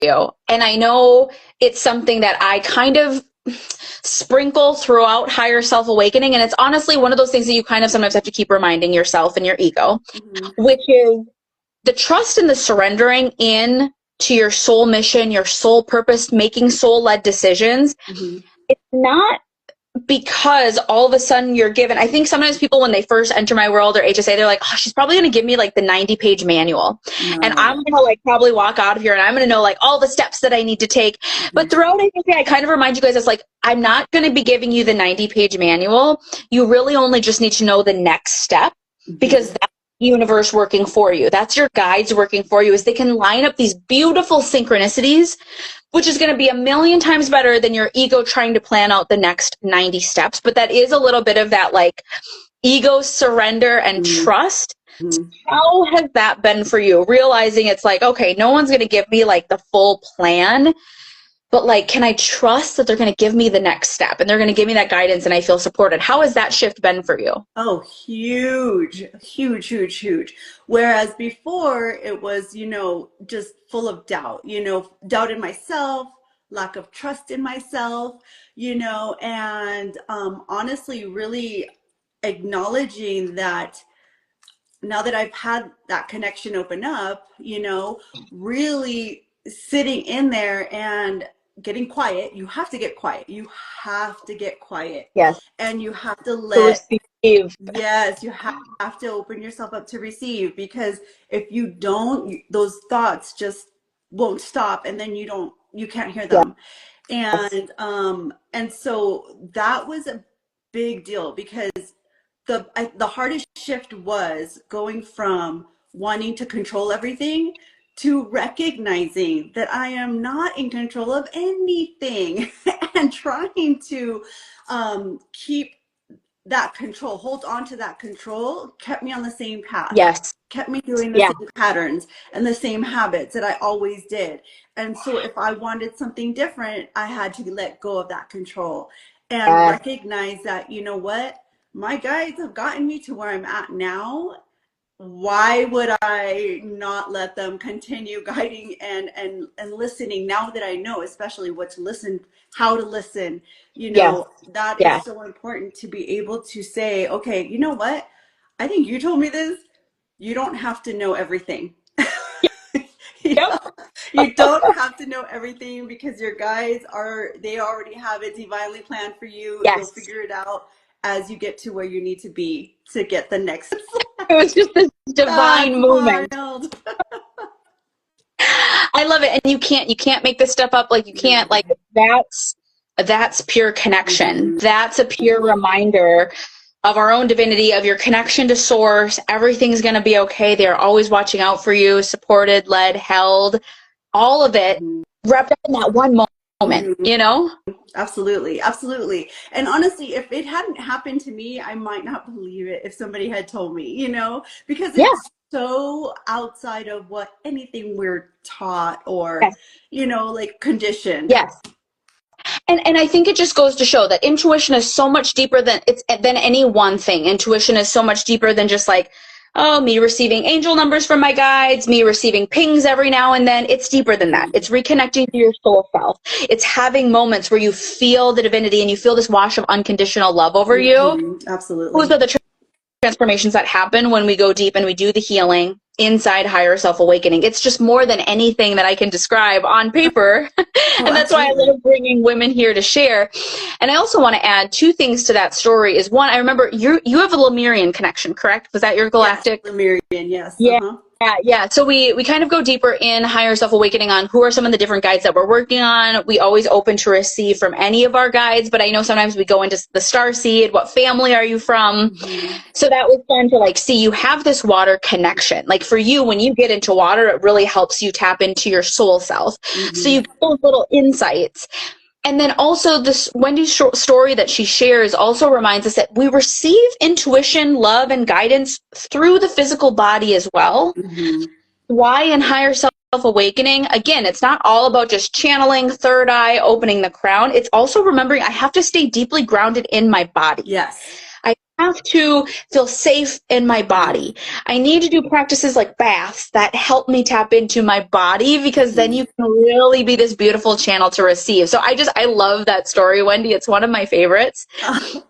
you. And I know it's something that I kind of sprinkle throughout higher self awakening. And it's honestly one of those things that you kind of sometimes have to keep reminding yourself and your ego, which is the trust and the surrendering in to your soul mission, your soul purpose, making soul led decisions. It's not because all of a sudden you're given, I think sometimes people, when they first enter my world or HSA, they're like, oh, she's probably going to give me like the 90-page manual. No. And I'm going to like probably walk out of here and I'm going to know like all the steps that I need to take. But throughout HSA, I kind of remind you guys, it's like, I'm not going to be giving you the 90-page manual. You really only just need to know the next step, because that's the universe working for you. That's your guides working for you, is they can line up these beautiful synchronicities, which is going to be a million times better than your ego trying to plan out the next 90 steps. But that is a little bit of that like ego surrender and trust. How has that been for you? Realizing it's like, okay, no one's going to give me like the full plan, but like, can I trust that they're going to give me the next step and they're going to give me that guidance and I feel supported? How has that shift been for you? Oh, huge, huge, huge, huge. Whereas before it was, you know, just full of doubt, you know, doubt in myself, lack of trust in myself, you know, and honestly, really acknowledging that now that I've had that connection open up, you know, really sitting in there and getting quiet. You have to get quiet. You have to get quiet. Yes. And you have to let, receive. Yes, you have to open yourself up to receive, because if you don't, those thoughts just won't stop, and then you can't hear them. Yeah. And so that was a big deal, because the hardest shift was going from wanting to control everything to recognizing that I am not in control of anything, and trying to keep that control, hold on to that control, kept me on the same path. Yes. Kept me doing the same patterns and the same habits that I always did. And so if I wanted something different, I had to let go of that control and recognize that, you know what, my guides have gotten me to where I'm at now. Why would I not let them continue guiding and listening, now that I know especially what to listen, how to listen, you know, that is so important, to be able to say, okay, you know what, I think you told me this. You don't have to know everything. You don't have to know everything, because your guides they already have it divinely planned for you. You'll figure it out as you get to where you need to be to get the next. It was just this divine moment. I love it. And you can't make this stuff up. Like you can't, like that's pure connection. That's a pure reminder of our own divinity, of your connection to source. Everything's going to be okay. They're always watching out for you, supported, led, held, all of it wrapped up in that one moment, you know? Absolutely. Absolutely. And honestly, if it hadn't happened to me, I might not believe it if somebody had told me, you know, because it's so outside of what anything we're taught or, you know, like conditioned. Yes. And I think it just goes to show that intuition is so much deeper than any one thing. Intuition is so much deeper than just like, oh, me receiving angel numbers from my guides, me receiving pings every now and then. It's deeper than that. It's reconnecting to your soul self. It's having moments where you feel the divinity and you feel this wash of unconditional love over you. Absolutely. Those are the transformations that happen when we go deep and we do the healing inside higher self awakening. It's just more than anything that I can describe on paper. And that's why I love bringing women here to share. And I also want to add two things to that story. Is one, I remember you have a Lemurian connection, correct? Was that your galactic? Yes, Lemurian, yes. Yeah. Yeah. So we kind of go deeper in higher self awakening on who are some of the different guides that we're working on. We always open to receive from any of our guides, but I know sometimes we go into the star seed. What family are you from? So that was fun to like see you have this water connection. Like for you, when you get into water, it really helps you tap into your soul self. So you get those little insights. And then also this Wendy's story that she shares also reminds us that we receive intuition, love, and guidance through the physical body as well. Why in higher self awakening, again, it's not all about just channeling, third eye, opening the crown. It's also remembering I have to stay deeply grounded in my body. Yes. I have to feel safe in my body. I need to do practices like baths that help me tap into my body, because then you can really be this beautiful channel to receive. So I love that story, Wendy. It's one of my favorites.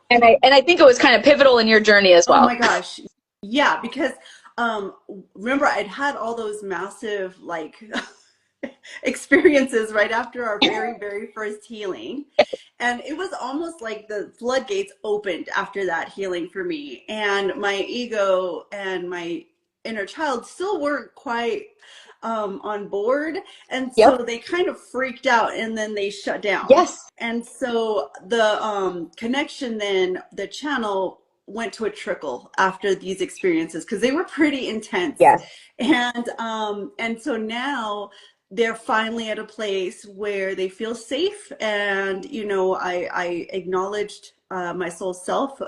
And I think it was kind of pivotal in your journey as Oh my well. gosh. Yeah, because um remember I'd had all those massive like experiences right after our very first healing. And it was almost like the floodgates opened after that healing for me. And my ego and my inner child still weren't quite on board. And so Yep. they kind of freaked out and then they shut down. Yes. And so the connection, then the channel went to a trickle after these experiences because they were pretty intense. Yes. And so now they're finally at a place where they feel safe. And I acknowledged my soul self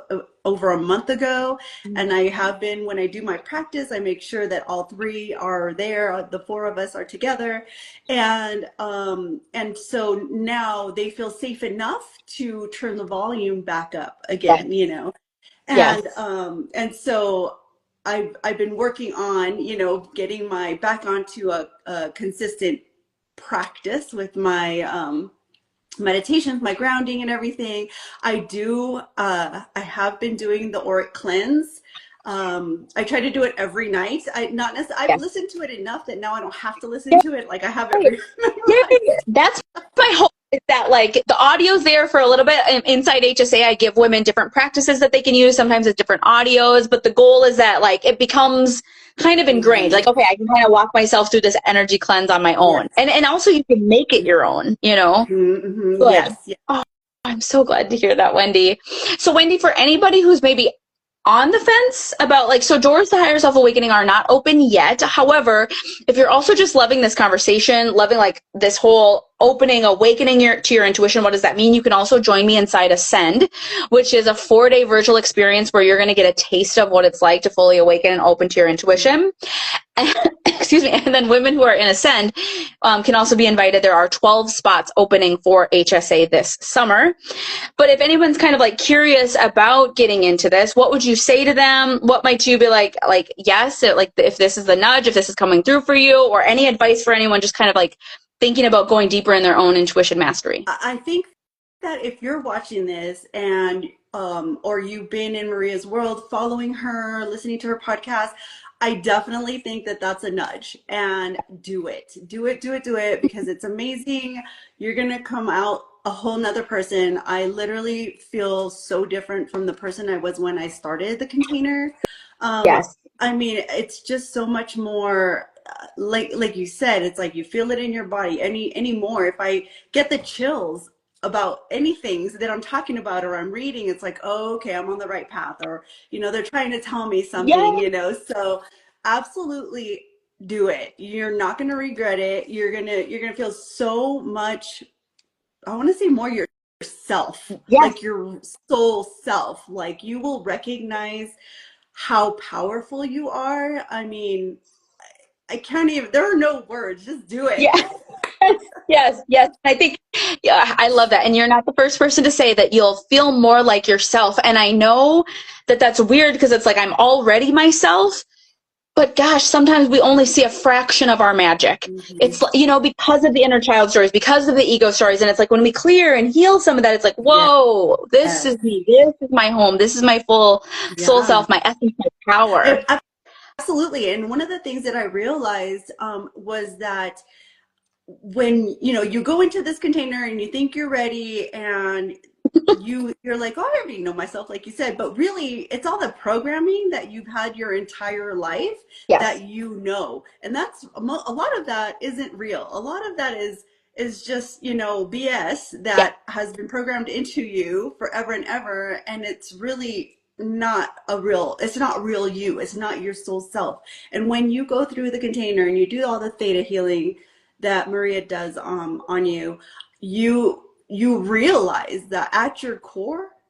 over a month ago, and I have been. When I do my practice, I make sure that all three are there, the four of us are together. And so now they feel safe enough to turn the volume back up Yes. again. Yes. And so I've been working on, getting my back onto a consistent practice with my meditations, my grounding and everything. I have been doing the auric cleanse. I try to do it every night. I've Yes. listened to it enough that now I don't have to listen to it. Like I have it Yeah, memorized. that's my hope, is that like the audio's there for a little bit. Inside HSA, I give women different practices that they can use. Sometimes it's different audios, but the goal is that like it becomes kind of ingrained. Like, okay, I can kind of walk myself through this energy cleanse on my own. Yes. And also you can make it your own, Good. Yes. Yes. Oh, I'm so glad to hear that, Wendy. So Wendy, for anybody who's maybe on the fence about like, so doors to higher self awakening are not open yet. However, if you're also just loving this conversation, loving like this whole opening, awakening to your intuition, what does that mean? You can also join me inside Ascend, which is a 4-day virtual experience where you're going to get a taste of what it's like to fully awaken and open to your intuition. Excuse me. And then women who are in Ascend can also be invited. There are 12 spots opening for HSA this summer. But if anyone's kind of like curious about getting into this, what would you say to them? What might you be like yes, like if this is the nudge, if this is coming through for you, or any advice for anyone just kind of like thinking about going deeper in their own intuition mastery? I think that if you're watching this and or you've been in Maria's world, following her, listening to her podcast, I definitely think that that's a nudge, and do it, because it's amazing. You're going to come out a whole nother person. I literally feel so different from the person I was when I started the container. Um, Yes. I mean, it's just so much more, like you said, it's like you feel it in your body anymore. If I get the chills about anything that I'm talking about or I'm reading, it's like, oh, okay, I'm on the right path, or they're trying to tell me something, Yes. So absolutely do it. You're not going to regret it. You're going to feel so much, I want to say more yourself, Yes. like your soul self. Like you will recognize how powerful you are. I mean, I can't even, there are no words, just do it. Yes. Yes. Yes. I think, yeah, I love that. And you're not the first person to say that you'll feel more like yourself. And I know that that's weird because it's like I'm already myself. But gosh, sometimes we only see a fraction of our magic. Mhm. It's, because of the inner child stories, because of the ego stories. And it's like when we clear and heal some of that, it's like, Yes. whoa, this is me. This is my home. This is my full soul Yeah. self, my essence, my power. Absolutely. And one of the things that I realized was that when you go into this container and you think you're ready, and you're like, oh, I already know myself, like you said, but really it's all the programming that you've had your entire life Yes. that and that's a lot of that isn't real. A lot of that is just BS Yes. that has been programmed into you forever and ever, and it's really not it's not real you. It's not your soul self. And when you go through the container and you do all the theta healing that Maria does on you, you realize that at your core